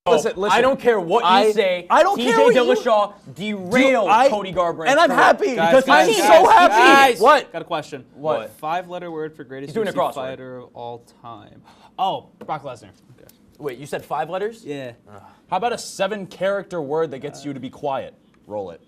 Listen. I don't care what you say. I don't care what Dillashaw derailed Cody Garbrandt. And I'm happy because I'm so happy. Guys, What? Got a question. What? 5-letter word for greatest doing a UFC crossword. fighter of all time. Oh, Brock Lesnar. Okay. Wait, you said 5 letters? Yeah. How about a 7-character word that gets you to be quiet? Roll it.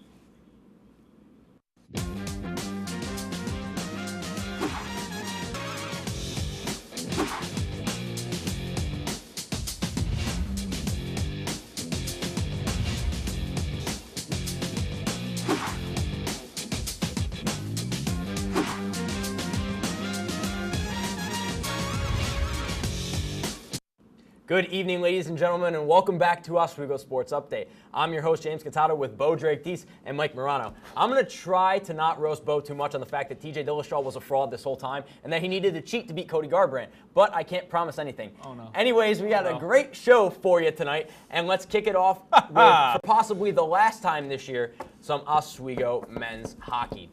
Good evening, ladies and gentlemen, and welcome back to Oswego Sports Update. I'm your host, James Cantata, with Bo Drake-Deese and Mike Morano. I'm going to try to not roast Bo too much on the fact that TJ Dillashaw was a fraud this whole time and that he needed to cheat to beat Cody Garbrandt, but I can't promise anything. Oh, no. Anyways, we got a great show for you tonight, and let's kick it off with, for possibly the last time this year, some Oswego men's hockey.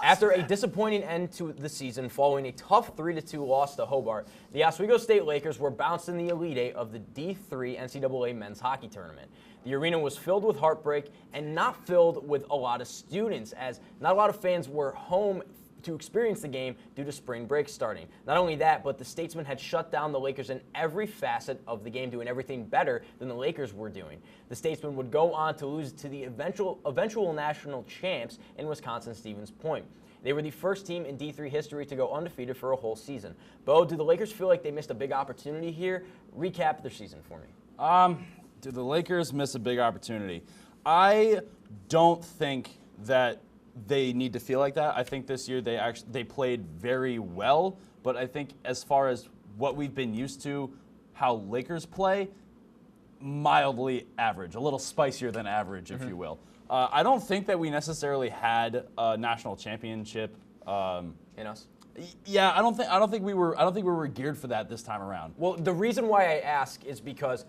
After a disappointing end to the season following a tough 3-2 loss to Hobart, the Oswego State Lakers were bounced in the Elite Eight of the D3 NCAA men's hockey tournament. The arena was filled with heartbreak and not filled with a lot of students, as not a lot of fans were home to experience the game due to spring break starting. Not only that, but the Statesmen had shut down the Lakers in every facet of the game, doing everything better than the Lakers were doing. The Statesmen would go on to lose to the eventual national champs in Wisconsin-Stevens Point. They were the first team in D3 history to go undefeated for a whole season. Bo, do the Lakers feel like they missed a big opportunity here? Recap their season for me. Do the Lakers miss a big opportunity? I don't think that they need to feel like that. I think this year they played very well, but I think as far as what we've been used to, how Lakers play, mildly average, a little spicier than average, if you will. I don't think that we necessarily had a national championship In us? Yeah, I don't think we were geared for that this time around. Well, the reason why I ask is because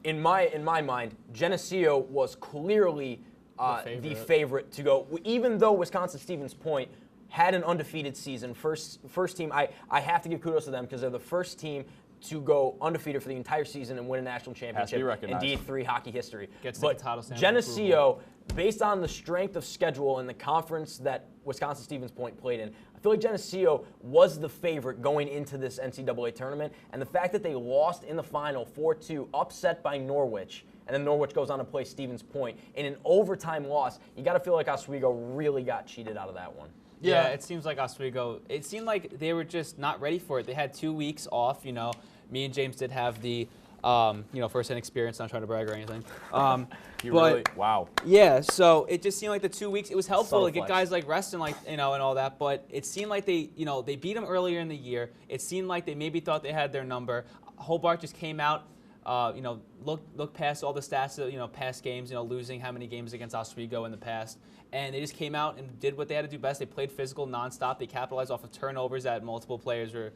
in my mind, Geneseo was clearly the favorite to go, even though Wisconsin-Stevens Point had an undefeated season. First team, I have to give kudos to them because they're the first team to go undefeated for the entire season and win a national championship in D3 hockey history. But Geneseo, based on the strength of schedule and the conference that Wisconsin-Stevens Point played in, I feel like Geneseo was the favorite going into this NCAA tournament, and the fact that they lost in the final 4-2, upset by Norwich, and then Norwich goes on to play Stevens Point in an overtime loss, you got to feel like Oswego really got cheated out of that one. Yeah, it seems like Oswego, it seemed like they were just not ready for it. They had 2 weeks off, you know. Me and James did have the, first-hand experience, not trying to brag or anything. Wow. Yeah, so it just seemed like the 2 weeks, it was helpful to get flex. guys like resting, and all that, but it seemed like they beat them earlier in the year. It seemed like they maybe thought they had their number. Hobart just came out, look past all the stats of, past games, losing how many games against Oswego in the past. And they just came out and did what they had to do best. They played physical nonstop. They capitalized off of turnovers that multiple players were,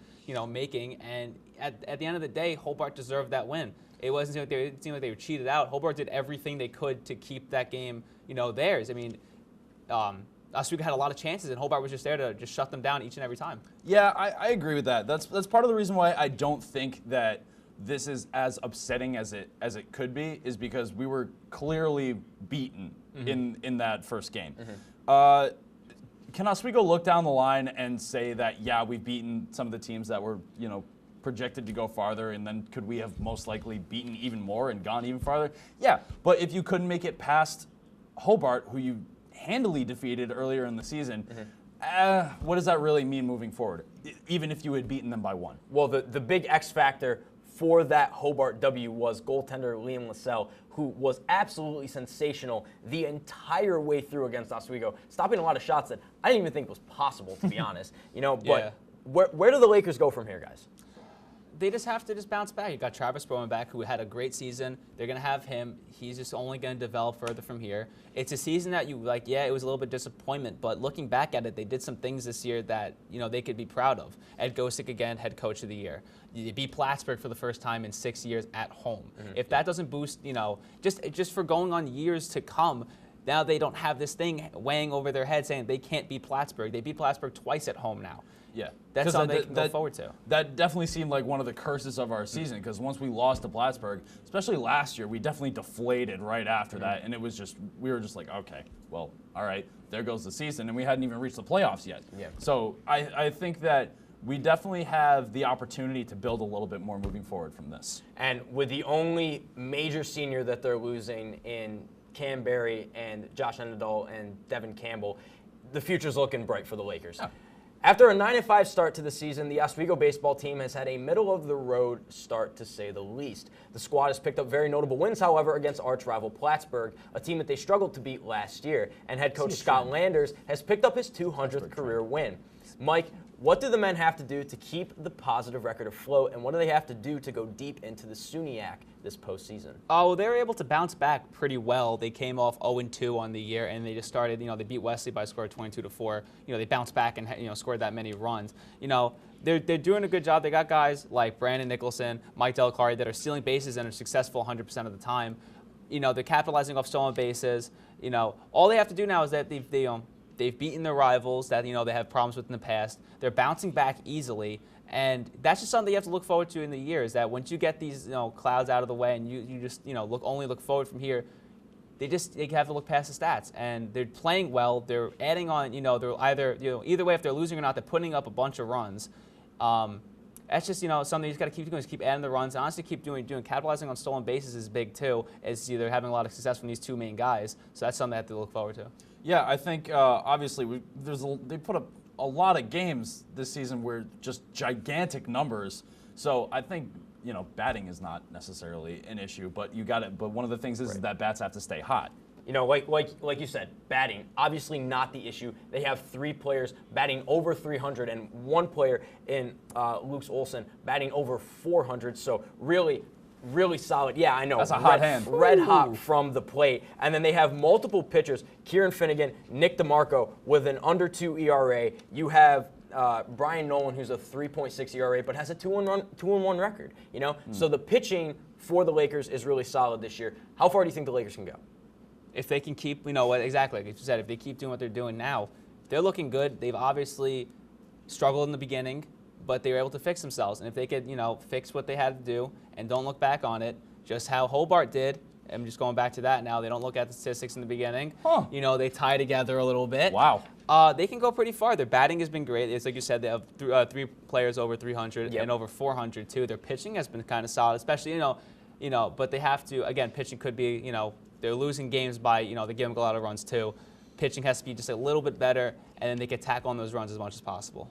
making. And at the end of the day, Hobart deserved that win. It didn't seem like they were cheated out. Hobart did everything they could to keep that game, theirs. I mean, Oswego had a lot of chances, and Hobart was just there to just shut them down each and every time. Yeah, I agree with that. That's part of the reason why I don't think that this is as upsetting as it could be, is because we were clearly beaten in that first game. Can Oswego look down the line and say that, yeah, we've beaten some of the teams that were, projected to go farther, and then could we have most likely beaten even more and gone even farther? Yeah, but if you couldn't make it past Hobart, who you handily defeated earlier in the season, what does that really mean moving forward, even if you had beaten them by 1? Well, the big X factor for that Hobart W was goaltender Liam Lassell, who was absolutely sensational the entire way through against Oswego, stopping a lot of shots that I didn't even think was possible, to be honest. But where do the Lakers go from here, guys? They just have to bounce back. You got Travis Bowman back, who had a great season. They're going to have him. He's just only going to develop further from here. It's a season that it was a little bit disappointment, but looking back at it, they did some things this year that, they could be proud of. Ed Gosick, again, head coach of the year. You beat Plattsburgh for the first time in 6 years at home. If that doesn't boost, just for going on years to come, now they don't have this thing weighing over their head saying they can't beat Plattsburgh. They beat Plattsburgh twice at home now. Yeah. That's 'Cause something they can go forward to. That definitely seemed like one of the curses of our season, because once we lost to Plattsburgh, especially last year, we definitely deflated right after that, and it was just, we were just like, okay, well, all right, there goes the season, and we hadn't even reached the playoffs yet. Yeah. So I think that we definitely have the opportunity to build a little bit more moving forward from this. And with the only major senior that they're losing in Cam Berry and Josh Endedahl and Devin Campbell, the future's looking bright for the Lakers. Yeah. After a 9-5 start to the season, the Oswego baseball team has had a middle-of-the-road start, to say the least. The squad has picked up very notable wins, however, against arch-rival Plattsburgh, a team that they struggled to beat last year. And head coach Scott Landers has picked up his 200th career win. Mike, what do the men have to do to keep the positive record afloat, and what do they have to do to go deep into the SUNYAC this postseason? Oh, they were able to bounce back pretty well. They came off 0-2 on the year, and they just started, they beat Wesley by a score of 22-4. They bounced back and, scored that many runs. They're doing a good job. They got guys like Brandon Nicholson, Mike Delacari that are stealing bases and are successful 100% of the time. They're capitalizing off stolen bases. All they have to do now is that they've beaten their rivals that, they have problems with in the past. They're bouncing back easily. And that's just something you have to look forward to in the year, is that once you get these clouds out of the way and you just look forward from here, they have to look past the stats. And they're playing well. They're adding on, they're either way, if they're losing or not, they're putting up a bunch of runs. That's just something you just got to keep doing, is keep adding the runs. And honestly, keep doing capitalizing on stolen bases is big too. As they're having a lot of success from these two main guys. So that's something they have to look forward to. Yeah, I think obviously they put up a lot of games this season where just gigantic numbers. So I think batting is not necessarily an issue, but you got it. But one of the things is that bats have to stay hot. Like you said, batting, obviously not the issue. They have 3 players batting over 300 and 1 player in Luke Olson batting over 400. So really solid. Yeah, I know. That's a hot hand. Red hot from the plate. And then they have multiple pitchers, Kieran Finnegan, Nick DeMarco with an under 2 ERA. You have Brian Nolan, who's a 3.6 ERA, but has a 2-1 record. So the pitching for the Lakers is really solid this year. How far do you think the Lakers can go? If they can keep, exactly like you said, if they keep doing what they're doing now, they're looking good. They've obviously struggled in the beginning, but they were able to fix themselves. And if they could, fix what they had to do and don't look back on it, just how Hobart did. I'm just going back to that now. They don't look at the statistics in the beginning. Huh. They tie together a little bit. Wow. They can go pretty far. Their batting has been great. It's like you said, they have 3 players over 300 and over 400 too. Their pitching has been kind of solid, especially but they have to, again, pitching could be they're losing games by they give them a lot of runs too. Pitching has to be just a little bit better, and then they can tackle on those runs as much as possible.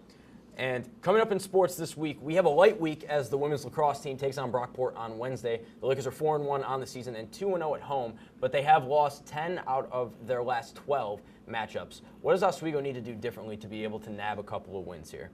And coming up in sports this week, we have a light week as the women's lacrosse team takes on Brockport on Wednesday. The Lakers are 4-1 on the season and 2-0 at home, but they have lost 10 out of their last 12 matchups. What does Oswego need to do differently to be able to nab a couple of wins here?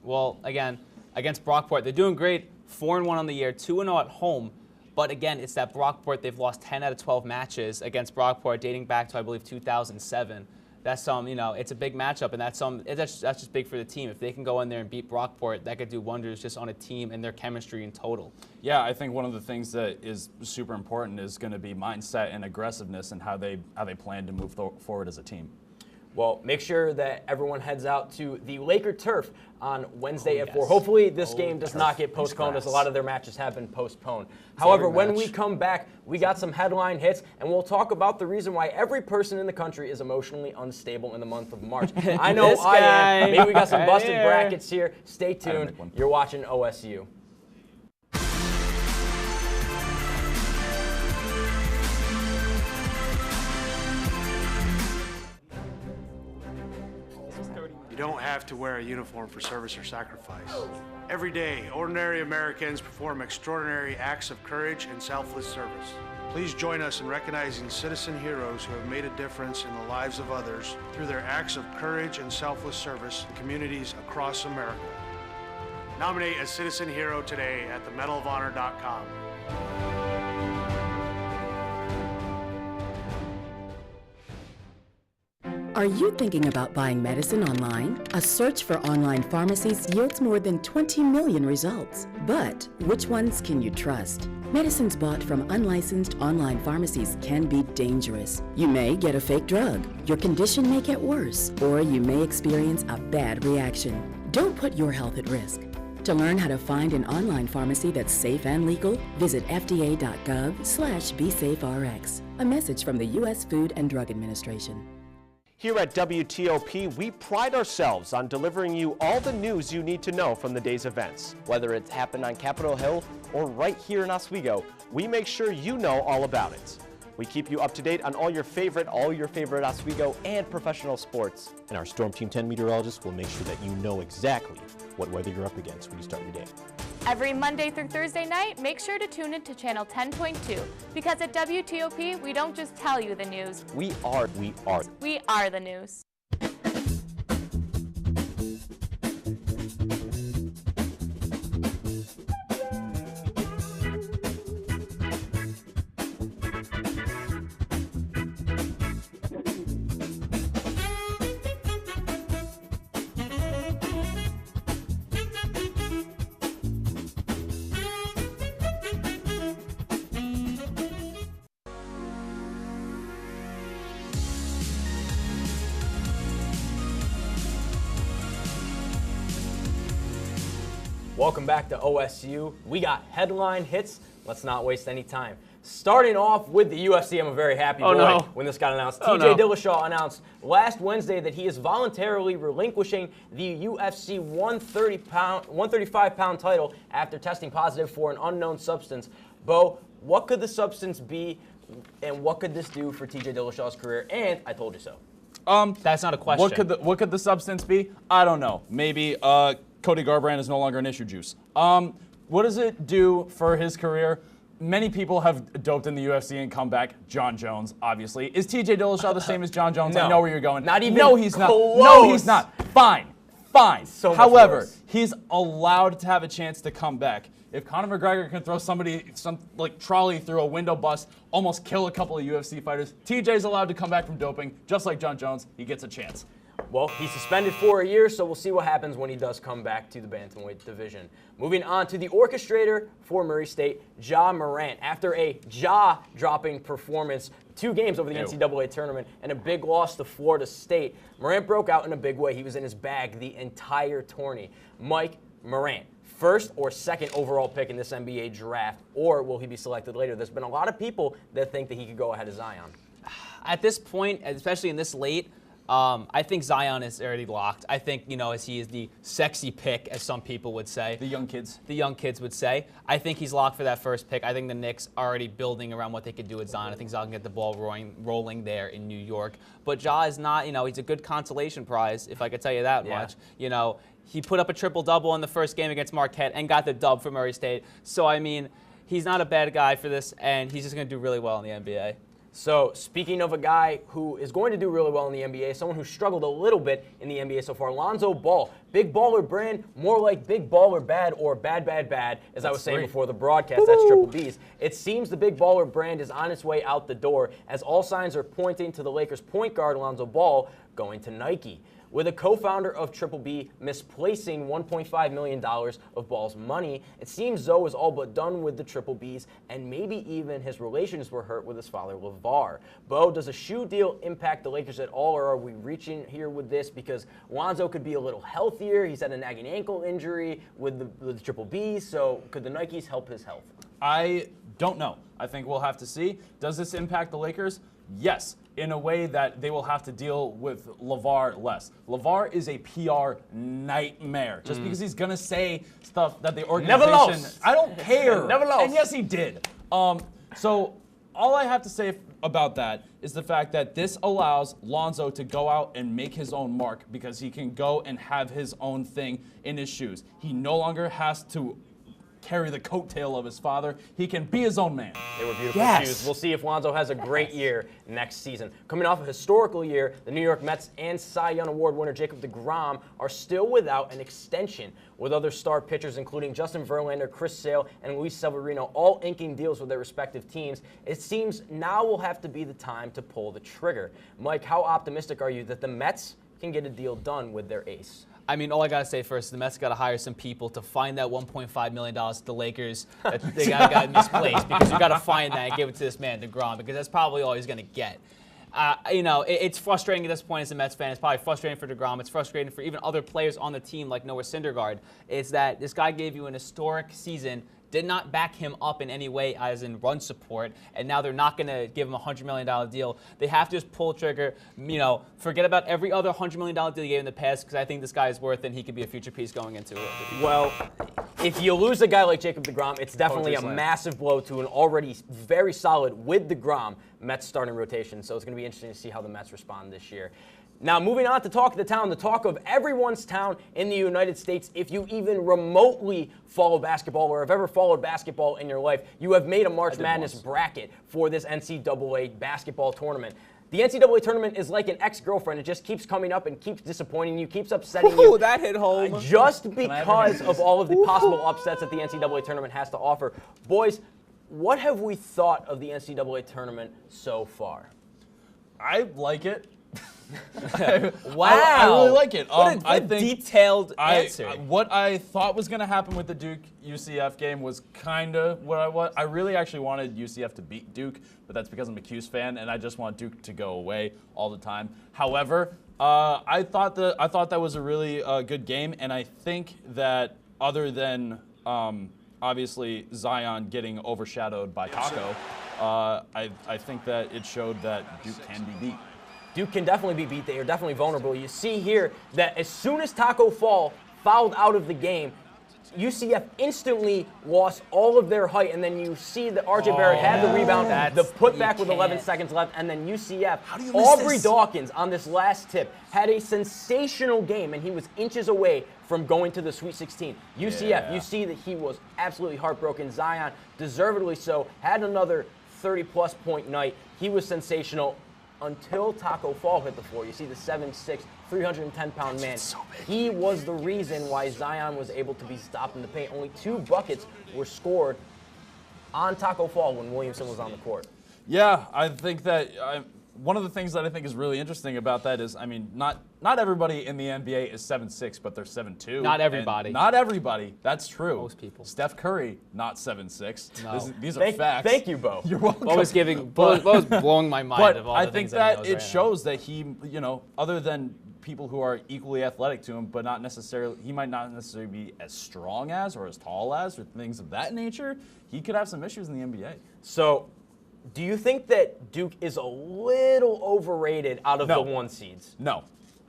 Well, again, against Brockport, they're doing great. 4-1 on the year, 2-0 at home. But again, it's that Brockport, they've lost 10 out of 12 matches against Brockport dating back to, I believe, 2007. That's it's a big matchup, and that's just big for the team. If they can go in there and beat Brockport, that could do wonders just on a team and their chemistry in total. Yeah, I think one of the things that is super important is going to be mindset and aggressiveness and how they plan to move forward as a team. Well, make sure that everyone heads out to the Laker Turf on Wednesday at 4. Hopefully this game does not get postponed, as a lot of their matches have been postponed. However, when we come back, we got some headline hits, and we'll talk about the reason why every person in the country is emotionally unstable in the month of March. I know I am. Maybe we got some busted brackets here. Stay tuned. You're watching OSU. You don't have to wear a uniform for service or sacrifice. Every day, ordinary Americans perform extraordinary acts of courage and selfless service. Please join us in recognizing citizen heroes who have made a difference in the lives of others through their acts of courage and selfless service in communities across America. Nominate a citizen hero today at themedalofhonor.com. Are you thinking about buying medicine online? A search for online pharmacies yields more than 20 million results. But which ones can you trust? Medicines bought from unlicensed online pharmacies can be dangerous. You may get a fake drug, your condition may get worse, or you may experience a bad reaction. Don't put your health at risk. To learn how to find an online pharmacy that's safe and legal, visit fda.gov/BeSafeRx. A message from the U.S. Food and Drug Administration. Here at WTOP, we pride ourselves on delivering you all the news you need to know from the day's events. Whether it's happened on Capitol Hill or right here in Oswego, We make sure you know all about it. We keep you up to date on all your favorite Oswego and professional sports. and our Storm Team 10 meteorologists will make sure that you know exactly what weather you're up against when you start your day. Every Monday through Thursday night, make sure to tune in to Channel 10.2 because at WTOP, we don't just tell you the news, We are we are the news. Welcome back to OSU. We got headline hits. Let's not waste any time. Starting off with the UFC, I'm a very happy boy when this got announced. TJ Dillashaw announced last Wednesday that he is voluntarily relinquishing the UFC 135-pound title after testing positive for an unknown substance. Bo, what could the substance be, and what could this do for TJ Dillashaw's career? And I told you so. That's not a question. What could the substance be? I don't know. Maybe Cody Garbrandt is no longer an issue juice. What does it do for his career? Many people have doped in the UFC and come back. John Jones, obviously. Is TJ Dillashaw the same as John Jones? No. I know where you're going. Not even No, he's close. not. No, he's not. Fine. So much However, worse. he's allowed to have a chance to come back. If Conor McGregor can throw some trolley through a window bust, almost kill a couple of UFC fighters, TJ's allowed to come back from doping, just like John Jones. He gets a chance. Well, he's suspended for a year, so we'll see what happens when he does come back to the bantamweight division. Moving on to the orchestrator for Murray State, Ja Morant. After a jaw-dropping performance, 2 games over the NCAA tournament, and a big loss to Florida State, Morant broke out in a big way. He was in his bag the entire tourney. Mike, Morant, first or second overall pick in this NBA draft, or will he be selected later? There's been a lot of people that think that he could go ahead of Zion. At this point, especially in this late, I think Zion is already locked. I think, as he is the sexy pick, as some people would say. The young kids. The young kids would say. I think he's locked for that first pick. I think the Knicks are already building around what they could do with Zion. I think Zion can get the ball rolling there in New York. But Ja is not, he's a good consolation prize, if I could tell you that much. He put up a triple-double in the first game against Marquette and got the dub for Murray State. So, he's not a bad guy for this, and he's just going to do really well in the NBA. So, speaking of a guy who is going to do really well in the NBA, someone who struggled a little bit in the NBA so far, Lonzo Ball. Big baller brand, more like big baller bad or bad, bad, bad, as I was saying before the broadcast. That's triple B's. It seems the big baller brand is on its way out the door, as all signs are pointing to the Lakers point guard Lonzo Ball going to Nike. With a co-founder of Triple B misplacing $1.5 million of Ball's money, it seems Zoe is all but done with the Triple Bs, and maybe even his relations were hurt with his father, LeVar. Bo, does a shoe deal impact the Lakers at all, or are we reaching here with this? Because Lonzo could be a little healthier. He's had a nagging ankle injury with the Triple Bs, so could the Nikes help his health? I don't know. I think we'll have to see. Does this impact the Lakers? Yes, in a way that they will have to deal with LeVar less. LeVar is a PR nightmare. Just because he's going to say stuff that the organization... Never lost. I don't care. Never lost. And yes, he did. So all I have to say about that is the fact that this allows Lonzo to go out and make his own mark because he can go and have his own thing in his shoes. He no longer has to carry the coattail of his father. He can be his own man. They were beautiful shoes. We'll see if Lonzo has a great year next season. Coming off a historical year, the New York Mets and Cy Young Award winner Jacob deGrom are still without an extension, with other star pitchers including Justin Verlander, Chris Sale, and Luis Severino all inking deals with their respective teams. It seems now will have to be the time to pull the trigger. Mike, how optimistic are you that the Mets can get a deal done with their ace? All I got to say first, the Mets got to hire some people to find that $1.5 million to the Lakers that they got misplaced, because you got to find that and give it to this man, DeGrom, because that's probably all he's going to get. You know, it's frustrating at this point as a Mets fan. It's probably frustrating for DeGrom. It's frustrating for even other players on the team like Noah Syndergaard. It's that this guy gave you an historic season, did not back him up in any way as in run support, and now they're not going to give him a $100 million deal. They have to just pull the trigger, you know, forget about every other $100 million deal he gave in the past, because I think this guy is worth it and he could be a future piece going into it. Well, if you lose a guy like Jacob deGrom, it's definitely a massive blow to an already very solid, with deGrom, Mets starting rotation. So it's going to be interesting to see how the Mets respond this year. Now, moving on to talk of the town, the talk of everyone's town in the United States. If you even remotely follow basketball or have ever followed basketball in your life, you have made a March Madness bracket for this NCAA basketball tournament. The NCAA tournament is like an ex-girlfriend. It just keeps coming up and keeps disappointing you, keeps upsetting you. Ooh, that hit home. Just because of all of the possible upsets that the NCAA tournament has to offer. Boys, what have we thought of the NCAA tournament so far? I like it. Wow. I really like it. What I a think detailed answer. What I thought was going to happen with the Duke-UCF game was kind of what I was. I really actually wanted UCF to beat Duke, but that's because I'm a Cuse fan, and I just want Duke to go away all the time. However, I thought that was a really good game, and I think that other than obviously Zion getting overshadowed by Taco, I think that it showed that Duke can be beat. Duke can definitely be beat. They are definitely vulnerable. You see here that as soon as Taco Fall fouled out of the game, UCF instantly lost all of their height, and then you see that R.J. Barrett had the rebound, the putback with 11 seconds left, and then UCF, Aubrey Dawkins on this last tip, had a sensational game, and he was inches away from going to the Sweet 16. UCF, you see that he was absolutely heartbroken. Zion, deservedly so, had another 30-plus point night. He was sensational. Until Taco Fall hit the floor. You see the 7'6", 310-pound man. He was the reason why Zion was able to be stopped in the paint. Only 2 buckets were scored on Taco Fall when Williamson was on the court. Yeah, I think that one of the things that I think is really interesting about that is, I mean, not everybody in the NBA is 7'6", but they're 7'2". Not everybody. Not everybody. That's true. Most people. Steph Curry, not 7'6". No. These are facts. Thank you, Bo. You're welcome. Bo was blowing my mind But of all I the think things that he that knows it right shows that he, you know, other than people who are equally athletic to him, but not necessarily, he might not necessarily be as strong as or as tall as or things of that nature. He could have some issues in the NBA. So, do you think that Duke is a little overrated out of the 1 seeds? No.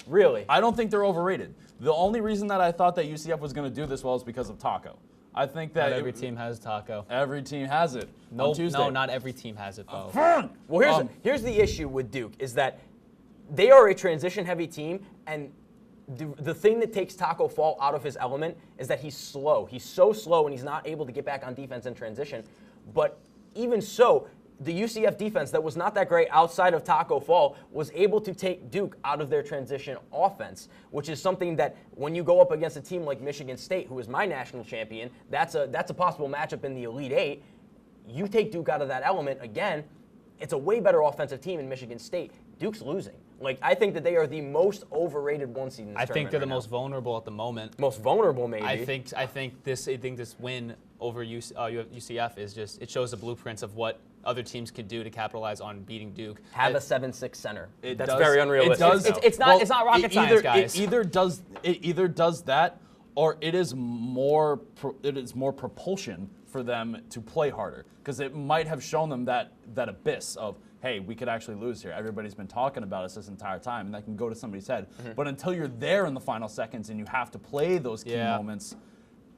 Really? I don't think they're overrated. The only reason that I thought that UCF was going to do this well is because of Taco. I think that now. Every team has Taco. Every team has it. No, on Tuesday. no, not every team has it, Bo. Well, here's the issue with Duke is that they are a transition-heavy team, and the thing that takes Taco Fall out of his element is that he's slow. He's so slow, and he's not able to get back on defense in transition. But even so, the UCF defense that was not that great outside of Taco Fall was able to take Duke out of their transition offense, which is something that when you go up against a team like Michigan State, who is my national champion, that's a possible matchup in the Elite Eight. You take Duke out of that element, again, it's a way better offensive team in Michigan State. Duke's losing. Like, I think that they are the most overrated 1 seed in this tournament. I think they're the most vulnerable at the moment. Most vulnerable, maybe. I think this win over UCF is just, it shows the blueprints of what other teams could do to capitalize on beating Duke. Have a 7'6" center. That's does, very unrealistic. It does. It's not rocket science, guys. It either does that, or it is more propulsion for them to play harder, because it might have shown them that abyss of, hey, we could actually lose here. Everybody's been talking about us this entire time, and that can go to somebody's head. But until you're there in the final seconds and you have to play those key moments,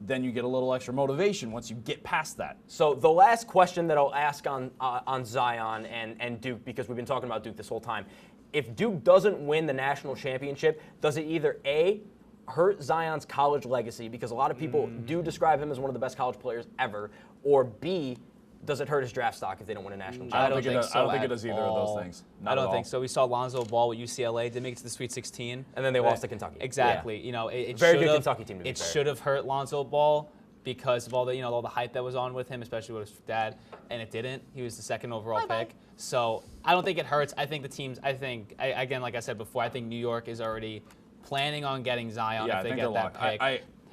then you get a little extra motivation once you get past that. So the last question that I'll ask on Zion and Duke, because we've been talking about Duke this whole time, if Duke doesn't win the national championship, does it either A, hurt Zion's college legacy, because a lot of people do describe him as one of the best college players ever, or B, does it hurt his draft stock if they don't win a national championship? I don't think it does either of those things. I don't think so. We saw Lonzo Ball with UCLA, did make it to the Sweet 16. And then they lost to Kentucky. Exactly. Yeah. You know, it very good Kentucky team, to be It fair. should have hurt Lonzo Ball because of all the hype that was on with him, especially with his dad, and it didn't. He was the 2nd overall pick. So I don't think it hurts. I think the teams, again, like I said before, I think New York is already planning on getting Zion if they get that pick.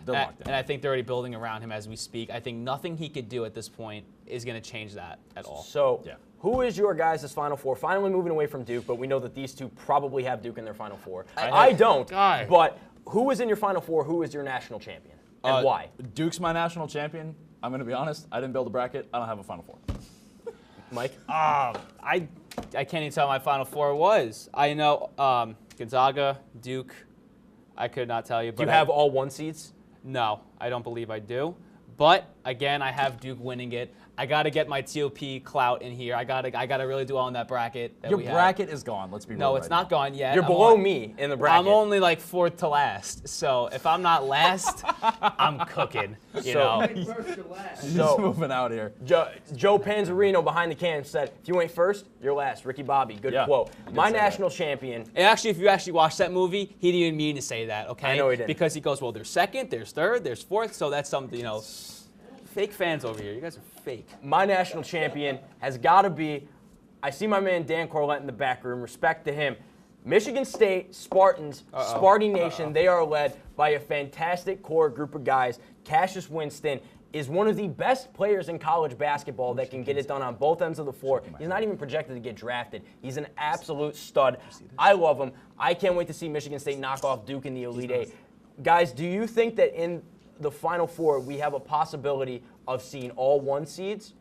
They're locked in. And I think they're already building around him as we speak. I think nothing he could do at this point is going to change that at all. So Who is your guys' Final Four? Finally moving away from Duke, but we know that these two probably have Duke in their Final Four. I don't, but who is in your Final Four? Who is your national champion, and why? Duke's my national champion. I'm going to be honest. I didn't build a bracket. I don't have a Final Four. Mike? I can't even tell my Final Four was. I know Gonzaga, Duke. I could not tell you. But Do you have all 1 seeds? No, I don't believe I do. But again, I have Duke winning it. I got to get my TOP clout in here. I got to really do well in that bracket. Your bracket is gone. Let's be real. No, it's not gone yet. You're below me in the bracket. I'm only like 4th to last. So if I'm not last, I'm cooking. You know. He's moving out here. Joe Panzarino behind the cam said, "If you ain't first, you're last." Ricky Bobby, good quote. My national champion. And actually, if you actually watch that movie, he didn't even mean to say that. Okay. I know he didn't. Because he goes, well, there's 2nd, there's 3rd, there's 4th. So that's something, you know. Fake fans over here. You guys are fake. My national champion has got to be, I see my man Dan Corlett in the back room. Respect to him. Michigan State Spartans, Sparty Nation, they are led by a fantastic core group of guys. Cassius Winston is one of the best players in college basketball that can get it done on both ends of the floor. He's not even projected to get drafted. He's an absolute stud. I love him. I can't wait to see Michigan State knock off Duke in the Elite Eight. Guys, do you think that in the Final Four, we have a possibility of seeing all 1 seeds,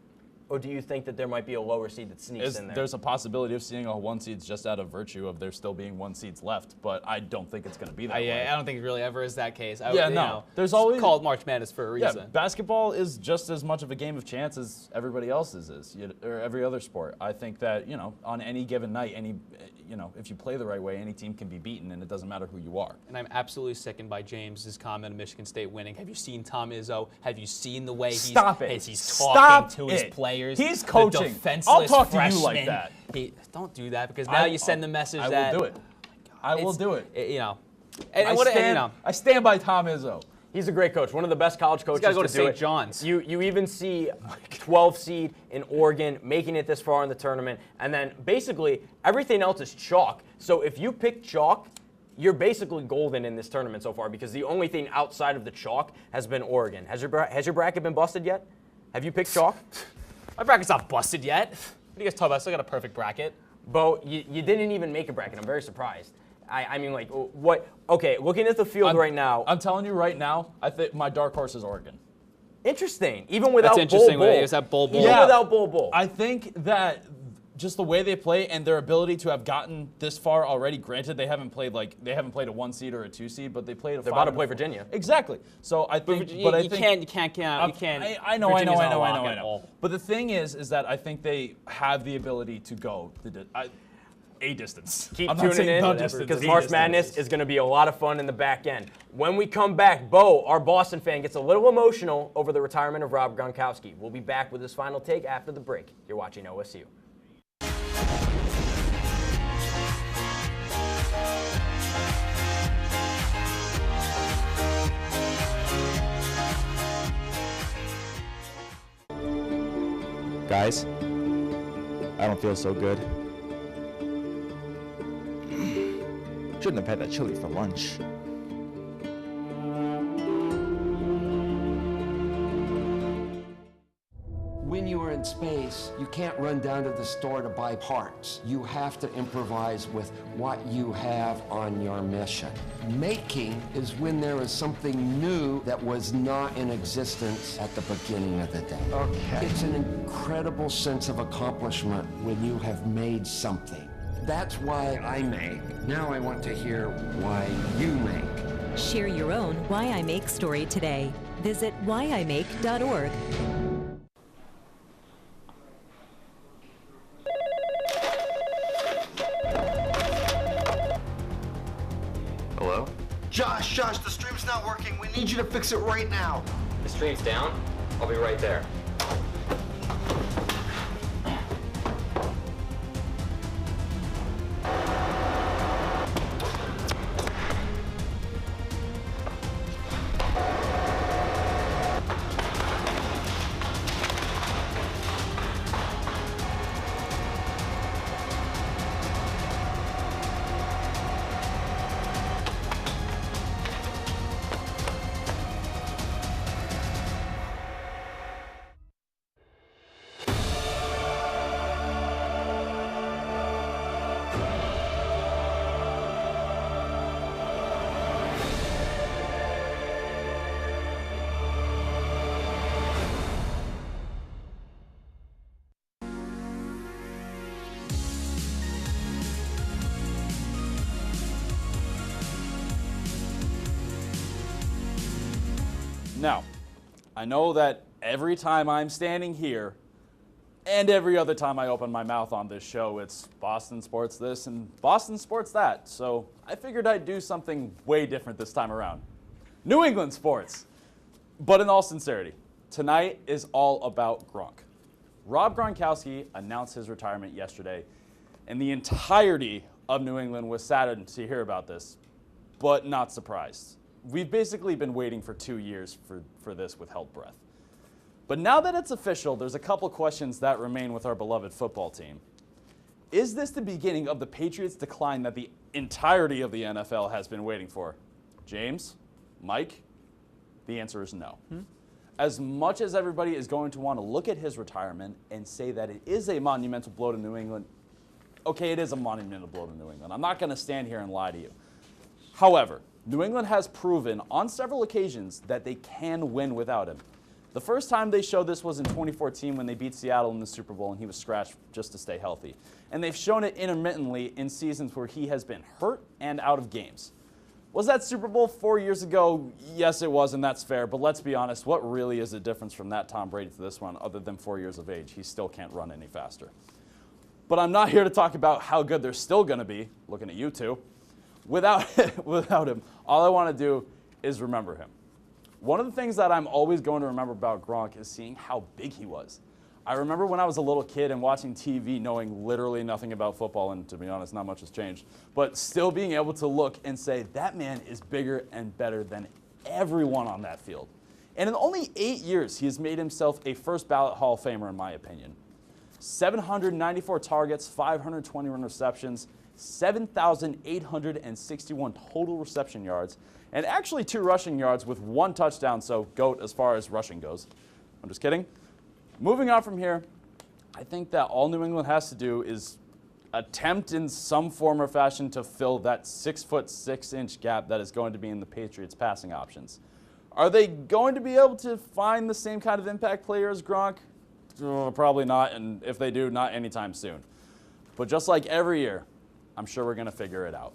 or do you think that there might be a lower seed that sneaks in there? There's a possibility of seeing all 1 seeds just out of virtue of there still being 1 seeds left, but I don't think it's going to be that way. Yeah, I don't think it really ever is that case. There's always it's called March Madness for a reason. Yeah, basketball is just as much of a game of chance as everybody else's is, or every other sport. I think that on any given night, if you play the right way, any team can be beaten, and it doesn't matter who you are. And I'm absolutely sickened by James's comment of Michigan State winning. Have you seen Tom Izzo? Have you seen the way he's talking to his players? He's coaching. The defenseless I'll talk freshman. to you like that. Don't do that, because now you send the message that I will do it. I will do it. I stand by Tom Izzo. He's a great coach, one of the best college coaches got to go to do St. it. John's. You even see 12 seed in Oregon making it this far in the tournament, and then basically everything else is chalk. So if you pick chalk, you're basically golden in this tournament so far, because the only thing outside of the chalk has been Oregon. Has your bracket been busted yet? Have you picked chalk? My bracket's not busted yet. What are you guys talking about? I still got a perfect bracket. Bo, you didn't even make a bracket. I'm very surprised. I mean, like, what? Okay, looking at the field right now. I'm telling you right now, I think my dark horse is Oregon. Interesting. Even without That's interesting. Bull. Is that Bull? Even without Bull. I think that just the way they play and their ability to have gotten this far already. Granted, they haven't played a 1 seed or a 2 seed, but they played a. They're about to play Virginia. Exactly. So I think, you can't count. I know. But the thing is that I think they have the ability to go a distance. Keep tuning in, because March Madness is going to be a lot of fun in the back end. When we come back, Bo, our Boston fan, gets a little emotional over the retirement of Rob Gronkowski. We'll be back with his final take after the break. You're watching OSU. Guys, I don't feel so good. Shouldn't have had that chili for lunch. When you are in space, you can't run down to the store to buy parts. You have to improvise with what you have on your mission. Making is when there is something new that was not in existence at the beginning of the day. Okay. It's an incredible sense of accomplishment when you have made something. That's why I make. Now I want to hear why you make. Share your own Why I Make story today. Visit whyimake.org. Hello? Josh, the stream's not working. We need you to fix it right now. The stream's down? I'll be right there. Now, I know that every time I'm standing here and every other time I open my mouth on this show, it's Boston sports this and Boston sports that. So I figured I'd do something way different this time around. New England sports. But in all sincerity, tonight is all about Gronk. Rob Gronkowski announced his retirement yesterday, and the entirety of New England was saddened to hear about this, but not surprised. We've basically been waiting for 2 years for this with held breath. But now that it's official, there's a couple questions that remain with our beloved football team. Is this the beginning of the Patriots' decline that the entirety of the NFL has been waiting for? James? Mike? The answer is no. As much as everybody is going to want to look at his retirement and say that it is a monumental blow to New England, okay, it is a monumental blow to New England. I'm not going to stand here and lie to you. However, New England has proven on several occasions that they can win without him. The first time they showed this was in 2014 when they beat Seattle in the Super Bowl and he was scratched just to stay healthy. And they've shown it intermittently in seasons where he has been hurt and out of games. Was that Super Bowl 4 years ago? Yes, it was, and that's fair. But let's be honest, what really is the difference from that Tom Brady to this one other than 4 years of age? He still can't run any faster. But I'm not here to talk about how good they're still going to be, looking at you two. Without him, all I want to do is remember him. One of the things that I'm always going to remember about Gronk is seeing how big he was. I remember when I was a little kid and watching TV knowing literally nothing about football, and to be honest, not much has changed, but still being able to look and say, that man is bigger and better than everyone on that field. And in only 8 years, he has made himself a first ballot Hall of Famer, in my opinion. 794 targets, 521 receptions, 7,861 total reception yards, and actually 2 rushing yards with 1 touchdown, so GOAT as far as rushing goes. I'm just kidding. Moving on from here, I think that all New England has to do is attempt in some form or fashion to fill that 6'6" gap that is going to be in the Patriots' passing options. Are they going to be able to find the same kind of impact player as Gronk? Probably not, and if they do, not anytime soon. But just like every year, I'm sure we're going to figure it out.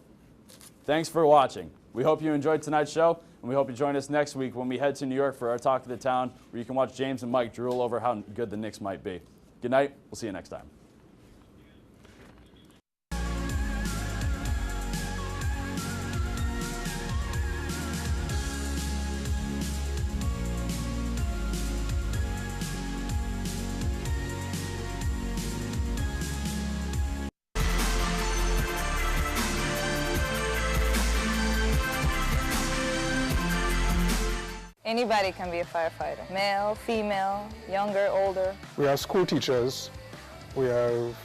Thanks for watching. We hope you enjoyed tonight's show, and we hope you join us next week when we head to New York for our Talk of the Town, where you can watch James and Mike drool over how good the Knicks might be. Good night. We'll see you next time. Anybody can be a firefighter. Male, female, younger, older. We have school teachers. We have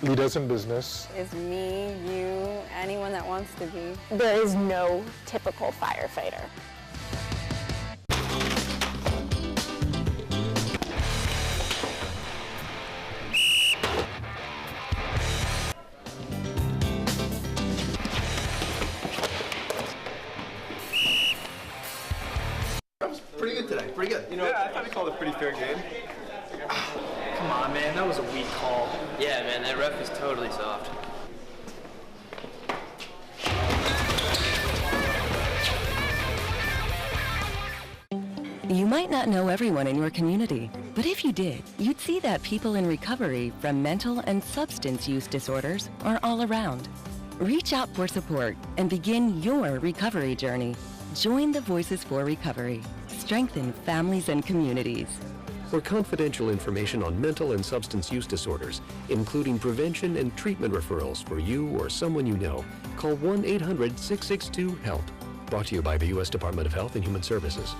leaders in business. It's me, you, anyone that wants to be. There is no typical firefighter. Pretty good today, pretty good. You know, yeah, I thought he called a pretty fair game. Come on, man, that was a weak call. Yeah, man, that ref is totally soft. You might not know everyone in your community, but if you did, you'd see that people in recovery from mental and substance use disorders are all around. Reach out for support and begin your recovery journey. Join the Voices for Recovery. Strengthen families and communities. For confidential information on mental and substance use disorders, including prevention and treatment referrals for you or someone you know, call 1-800-662-HELP. Brought to you by the U.S. Department of Health and Human Services.